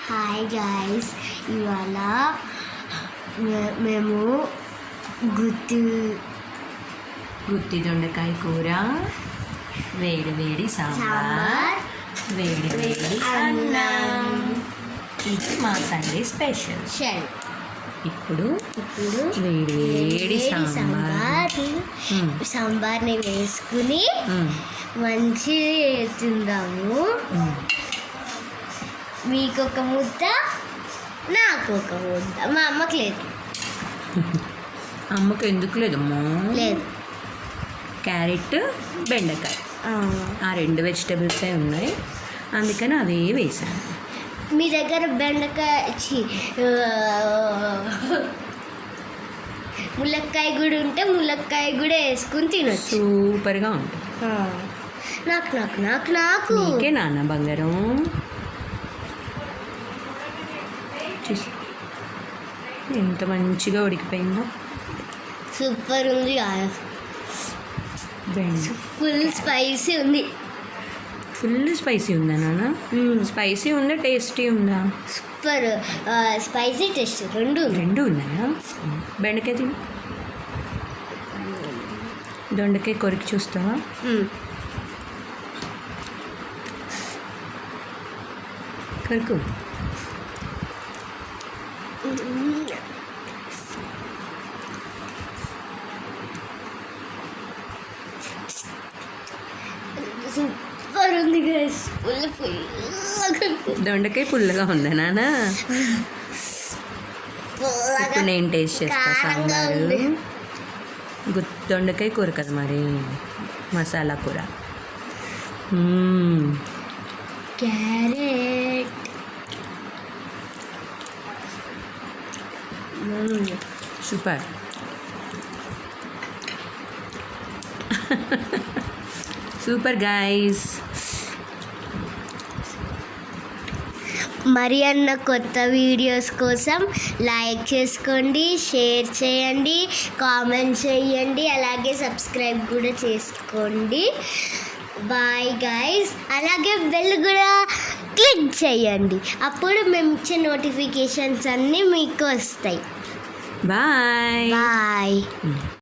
Hi guys, ఇవాళ మేము గుత్తి దొండకాయ కూర, వేడి వేడి సాంబార్, వేడి వేడి అన్నం. ఇది మా సండే స్పెషల్. ఇప్పుడు వేడి వేడి సాంబార్ని వేసుకుని మంచి తిందాము. మీకు ఒక ముద్ద, నాకు ఒక ముద్ద. మా అమ్మకి లేదు. అమ్మకి ఎందుకు లేదమ్మా? లేదు. క్యారెట్, బెండకాయ ఆ రెండు వెజిటబుల్సే ఉన్నాయి, అందుకని అవే వేసాను. మీ దగ్గర బెండకాయ ములక్కాయ కూడా ఉంటే ములక్కాయ కూడా వేసుకుని తినొచ్చు. సూపర్గా ఉంటుంది. నాకు నాకు నాకు నాకు నీకే నాన్న బంగారం. చూసి ఎంత మంచిగా ఉడికిపోయిందో. సూపర్ ఉంది. ఫుల్ స్పైసీ ఉంది. ఫుల్ స్పైసీ ఉందా నాన్న? స్పైసీ ఉందా, టేస్టీ ఉందా? సూపర్ స్పైసీ, టేస్ట్ రెండు ఉన్నాయా? బెండకాయ తిని, దొండకాయ కొరికి చూస్తావా? కొరకు. సూపర్ ఉంది గైస్. దొండకాయ పుల్లగా ఉందా నాన్న? ఇప్పుడు నేను టేస్ట్ చేస్తా సాంబారు. దొండకాయ కూర కదా మరి, మసాలా కూర. Carrot super. Super guys. మరి అన్న కొత్త వీడియోస్ కోసం లైక్ చేసుకోండి, షేర్ చేయండి, కామెంట్ చేయండి, అలాగే సబ్స్క్రైబ్ కూడా చేసుకోండి. Bye guys. అలాగే బెల్ కూడా క్లిక్ చేయండి, అప్పుడు మేము ఇచ్చే నోటిఫికేషన్స్ అన్నీ మీకు వస్తాయి. Bye bye.